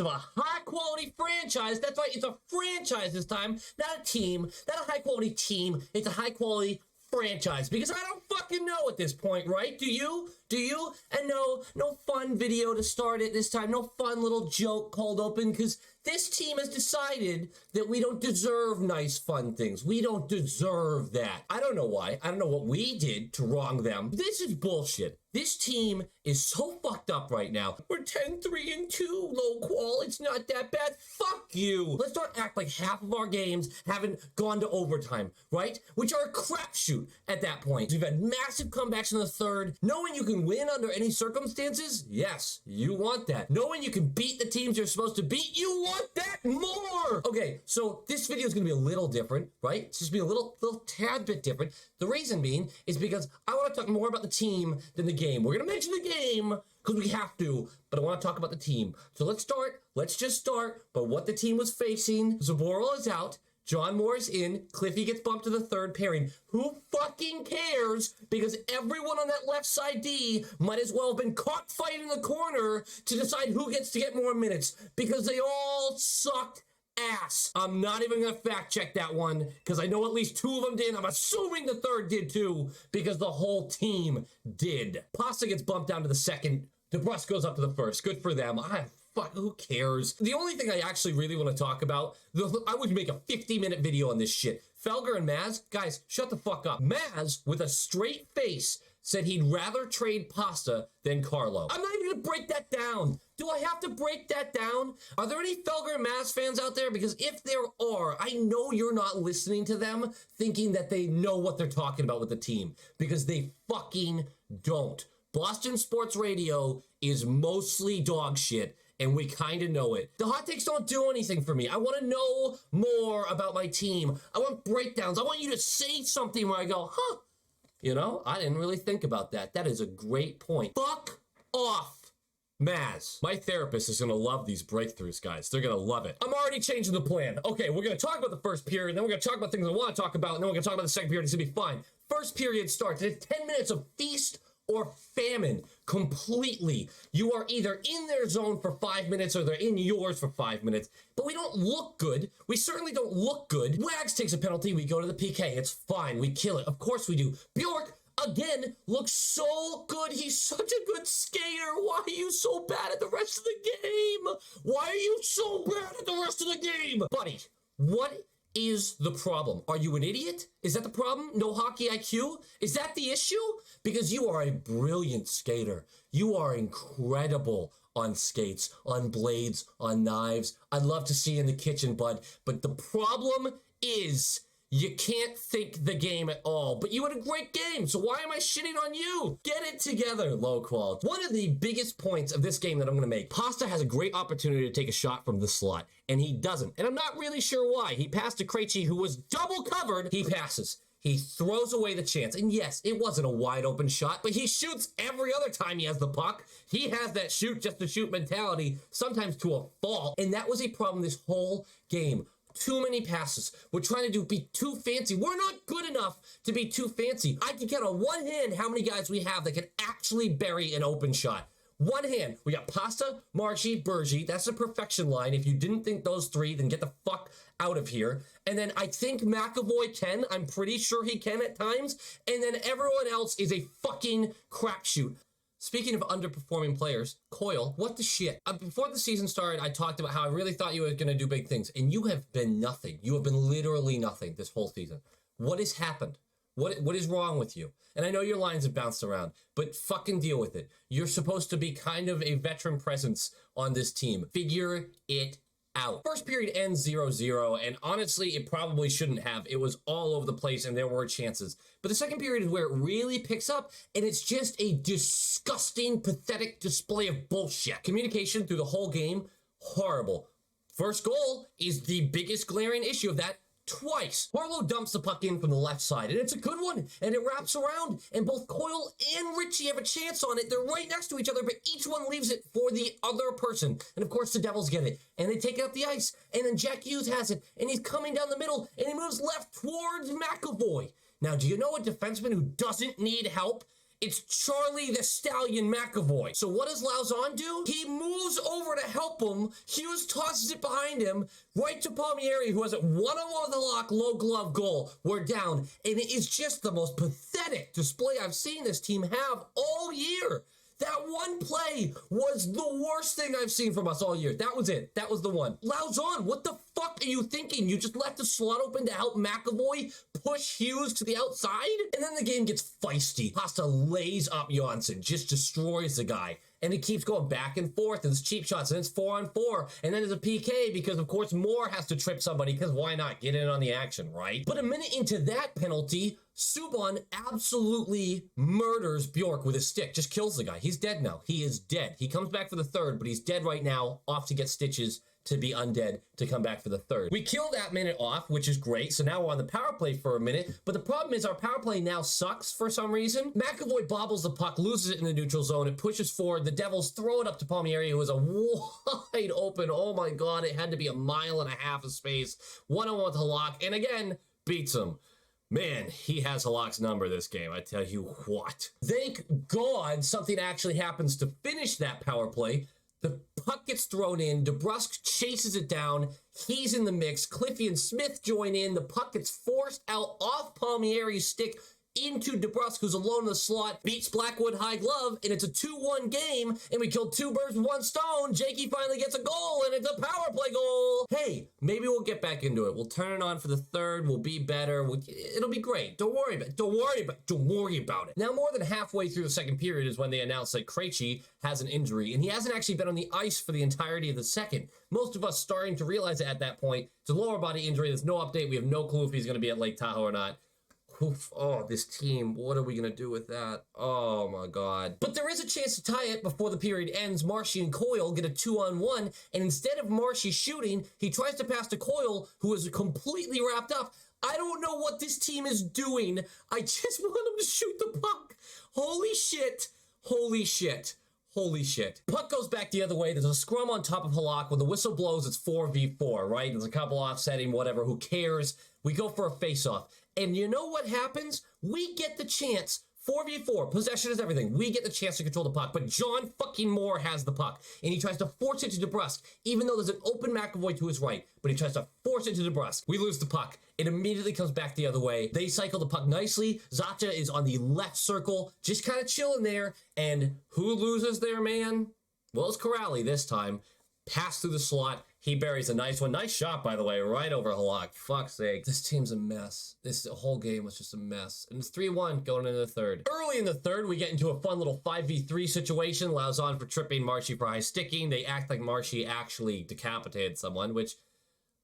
fans of a high-quality franchise. That's right, it's a franchise this time, not a team, not a high-quality team. It's a high-quality franchise, because I don't fucking know at this point, right? Do you? Do you? And no fun video to start it this time. No fun little joke cold open, because this team has decided that we don't deserve nice, fun things. We don't deserve that. I don't know why. I don't know what we did to wrong them. This is bullshit. This team is so fucked up right now. We're 10-3-2, low qual. It's not that bad. Fuck you. Let's not act like half of our games haven't gone to overtime, right? Which are a crapshoot at that point. We've had massive comebacks in the third. Knowing you can win under any circumstances, yes, you want that. Knowing you can beat the teams you're supposed to beat, you want that more. Okay, so this video is going to be a little different, right? It's just be a little tad bit different. The reason being is because I want to talk more about the team than the game. We're going to mention the game because we have to, but I want to talk about the team. So let's start. Let's just start by what the team was facing. Zaboral is out. John Moore is in. Cliffy gets bumped to the third pairing. Who fucking cares? Because everyone on that left side D might as well have been caught fighting in the corner to decide who gets to get more minutes, because they all sucked ass. I'm not even going to fact check that one because I know at least two of them did. I'm assuming the third did too because the whole team did. Pasta gets bumped down to the second. DeBrusque goes up to the first. Good for them. Fuck, who cares? The only thing I actually really want to talk about, I would make a 50-minute video on this shit. Felger and Maz, guys, shut the fuck up. Maz, with a straight face, said he'd rather trade Pasta than Carlo. I'm not even gonna break that down. Do I have to break that down? Are there any Felger and Maz fans out there? Because if there are, I know you're not listening to them thinking that they know what they're talking about with the team, because they fucking don't. Boston Sports Radio is mostly dog shit, and we kind of know it. The hot takes don't do anything for me. I want to know more about my team. I want breakdowns. I want you to say something where I go, huh? You know, I didn't really think about that. That is a great point. Fuck off, Maz. My therapist is going to love these breakthroughs, guys. They're going to love it. I'm already changing the plan. Okay, we're going to talk about the first period, then we're going to talk about things I want to talk about, and then we're going to talk about the second period. It's going to be fine. First period starts. It's 10 minutes of feast or famine completely. You are either in their zone for 5 minutes or they're in yours for 5 minutes, but we don't look good. We certainly don't look good. Wags takes a penalty. We go to the PK. It's fine. We kill it. Of course we do. Bjork, again, looks so good. He's such a good skater. Why are you so bad at the rest of the game? Why are you so bad at the rest of the game? Buddy, what is the problem? Are you an idiot? Is that the problem? No hockey IQ? Is that the issue? Because you are a brilliant skater. You are incredible on skates, on blades, on knives. I'd love to see you in the kitchen, bud. But the problem is you can't think the game at all. But you had a great game, so why am I shitting on you? Get it together, low quality. One of the biggest points of this game that I'm going to make, Pasta has a great opportunity to take a shot from the slot, and he doesn't. And I'm not really sure why. He passed to Krejci, who was double covered. He passes. He throws away the chance. And yes, it wasn't a wide open shot, but he shoots every other time he has the puck. He has that shoot just to shoot mentality, sometimes to a fault. And that was a problem this whole game. Too many passes. We're trying to be too fancy. We're not good enough to be too fancy. I can count on one hand how many guys we have that can actually bury an open shot. One hand. We got Pasta, Marshy, Bergie. That's a perfection line. If you didn't think those three, then get the fuck out of here. And then I think McAvoy can. I'm pretty sure he can at times. And then everyone else is a fucking crapshoot. Speaking of underperforming players, Coyle, what the shit? Before the season started, I talked about how I really thought you were going to do big things, and you have been nothing. You have been literally nothing this whole season. What has happened? What is wrong with you? And I know your lines have bounced around, but fucking deal with it. You're supposed to be kind of a veteran presence on this team. Figure it out. First period ends 0-0, and honestly, it probably shouldn't have. It was all over the place, and there were chances. But the second period is where it really picks up, and it's just a disgusting, pathetic display of bullshit. Communication through the whole game, horrible. First goal is the biggest glaring issue of that. Twice. Harlow dumps the puck in from the left side, and it's a good one, and it wraps around, and both Coyle and Richie have a chance on it. They're right next to each other, but each one leaves it for the other person. And of course, the Devils get it, and they take it up the ice, and then Jack Hughes has it, and he's coming down the middle, and he moves left towards McAvoy. Now, do you know a defenseman who doesn't need help It's Charlie the Stallion McAvoy. So what does Lauzon do? He moves over to help him. Hughes tosses it behind him, right to Palmieri, who has it one-on-one with the lock, low glove goal. We're down. And it is just the most pathetic display I've seen this team have all year. That one play was the worst thing I've seen from us all year. That was it. That was the one. Lauzon, what the fuck are you thinking? You just left the slot open to help McAvoy push Hughes to the outside? And then the game gets feisty. Pasta lays up Janssen, just destroys the guy. And it keeps going back and forth, and it's cheap shots, and it's 4-on-4, and then there's a PK because, of course, Moore has to trip somebody, because why not? Get in on the action, right? But a minute into that penalty, Subban absolutely murders Bjork with his stick, just kills the guy. He's dead now. He is dead. He comes back for the third, but he's dead right now, off to get stitches to be undead to come back for the third. We kill that minute off, which is great. So now we're on the power play for a minute. But the problem is our power play now sucks for some reason. McAvoy bobbles the puck, loses it in the neutral zone. It pushes forward. The Devils throw it up to Palmieri, who was a wide open. Oh my God, it had to be a mile and a half of space. One-on-one with Halak, and again, beats him. Man, he has Halak's number this game, I tell you what. Thank God something actually happens to finish that power play. The puck gets thrown in. DeBrusk chases it down. He's in the mix. Cliffy and Smith join in. The puck gets forced out off Palmieri's stick into DeBrusk, who's alone in the slot, beats Blackwood high glove, and it's a 2-1 game, and we killed two birds with one stone. Jakey finally gets a goal, and it's a power play goal. Hey, maybe we'll get back into it. We'll turn it on for the third. We'll be better. It'll be great. Don't worry about it. Don't worry about it. Now, more than halfway through the second period is when they announced that Krejci has an injury, and he hasn't actually been on the ice for the entirety of the second. Most of us starting to realize it at that point. It's a lower body injury. There's no update. We have no clue if he's going to be at Lake Tahoe or not. Oof, oh, this team, what are we going to do with that? Oh, my God. But there is a chance to tie it before the period ends. Marshy and Coyle get a 2-on-1, and instead of Marshy shooting, he tries to pass to Coyle, who is completely wrapped up. I don't know what this team is doing. I just want him to shoot the puck. Holy shit. Holy shit. Holy shit. Puck goes back the other way. There's a scrum on top of Halak. When the whistle blows, it's 4v4, right? There's a couple offsetting, whatever. Who cares? We go for a face-off. And you know what happens? We get the chance. 4v4. Possession is everything. We get the chance to control the puck. But John fucking Moore has the puck. And he tries to force it to DeBrusk, even though there's an open McAvoy to his right. But he tries to force it to DeBrusk. We lose the puck. It immediately comes back the other way. They cycle the puck nicely. Zacha is on the left circle, just kind of chilling there. And who loses there, man? Well, it's Corrali this time. Pass through the slot. He buries a nice one. Nice shot, by the way, right over Halak. Fuck's sake. This team's a mess. This whole game was just a mess. And it's 3-1 going into the third. Early in the third, we get into a fun little 5v3 situation. Lauzon for tripping, Marshy for high sticking. They act like Marshy actually decapitated someone, which,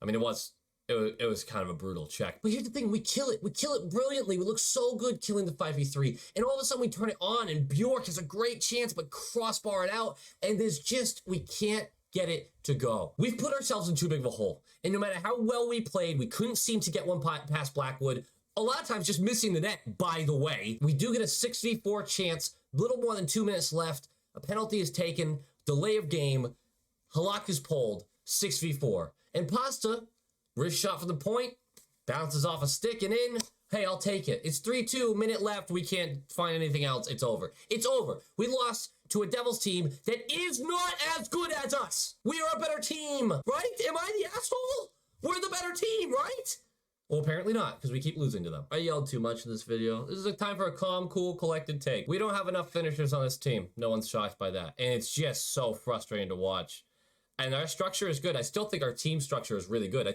I mean, it was kind of a brutal check. But here's the thing. We kill it. We kill it brilliantly. We look so good killing the 5v3. And all of a sudden, we turn it on, and Bjork has a great chance, but crossbar it out. And there's just, we can't get it to go. We've put ourselves in too big of a hole. And no matter how well we played, we couldn't seem to get one past Blackwood. A lot of times just missing the net, by the way. We do get a 6v4 chance, little more than 2 minutes left. A penalty is taken, delay of game. Halak is pulled, 6v4. And Pasta, wrist shot from the point, bounces off a stick and in. Hey, I'll take it. It's 3-2, minute left. We can't find anything else. It's over. It's over. We lost to a Devils team that is not as good as us. We are a better team, right? Am I the asshole? We're the better team, right? Well, apparently not, because we keep losing to them. I yelled too much in this video. This is a time for a calm, cool, collected take. We don't have enough finishers on this team. No one's shocked by that. And it's just so frustrating to watch. And our structure is good. I still think our team structure is really good.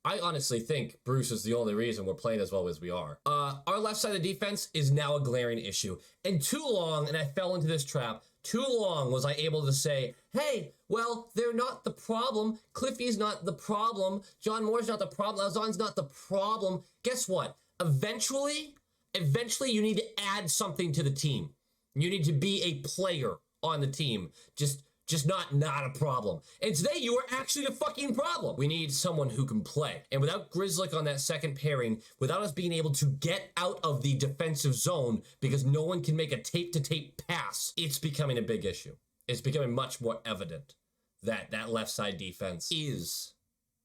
I honestly think Bruce is the only reason we're playing as well as we are. Our left side of the defense is now a glaring issue. And too long, and I fell into this trap, too long was I able to say, hey, well, they're not the problem. Cliffy's not the problem. John Moore's not the problem. Lauzon's not the problem. Guess what? Eventually, you need to add something to the team. You need to be a player on the team. Just not a problem. And today you are actually the fucking problem. We need someone who can play. And without Grzelcyk on that second pairing, without us being able to get out of the defensive zone because no one can make a tape-to-tape pass, it's becoming a big issue. It's becoming much more evident that that left side defense is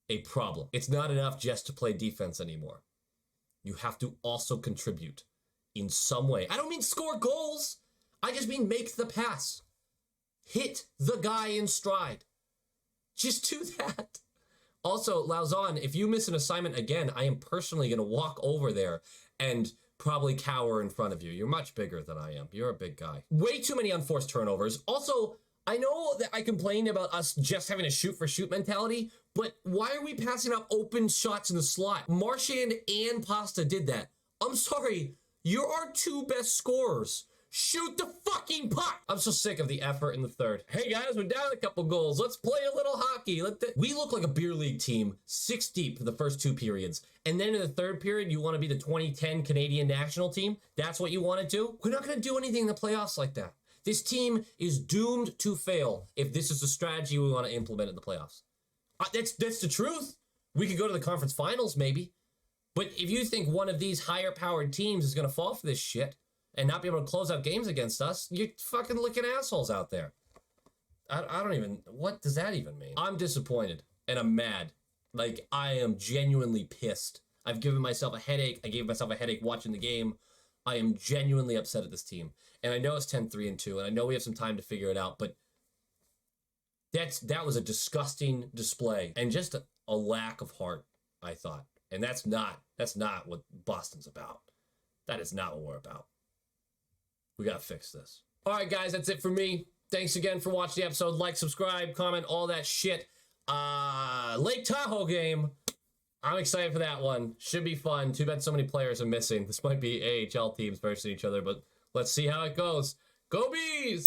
a problem. It's not enough just to play defense anymore. You have to also contribute. in some way. I don't mean score goals. I just mean make the pass. Hit the guy in stride. Just do that. Also, Lauzon, if you miss an assignment again, I am personally going to walk over there and probably cower in front of you. You're much bigger than I am. You're a big guy. Way too many unforced turnovers. Also, I know that I complained about us just having a shoot-for-shoot mentality, but why are we passing up open shots in the slot? Marchand and Pasta did that. I'm sorry. You're our two best scorers. Shoot the fucking puck! I'm so sick of the effort in the third. Hey guys, we're down a couple goals. Let's play a little hockey. We look like a beer league team, 6 deep for the first 2 periods. And then in the third period, you want to be the 2010 Canadian national team? That's what you want to do? We're not going to do anything in the playoffs like that. This team is doomed to fail if this is the strategy we want to implement in the playoffs. That's the truth. We could go to the conference finals, maybe. But if you think one of these higher-powered teams is going to fall for this shit, and not be able to close out games against us, you're fucking looking assholes out there. I don't even, what does that even mean? I'm disappointed, and I'm mad. Like, I am genuinely pissed. I've given myself a headache. I gave myself a headache watching the game. I am genuinely upset at this team. And I know it's 10-3-2, and I know we have some time to figure it out, but that was a disgusting display, and just a lack of heart, I thought. And that's not what Boston's about. That is not what we're about. We gotta fix this. All right, guys, that's it for me. Thanks again for watching the episode. Like, subscribe, comment, all that shit. Lake Tahoe game. I'm excited for that one. Should be fun. Too bad so many players are missing. This might be AHL teams versus each other, but let's see how it goes. Go Bees!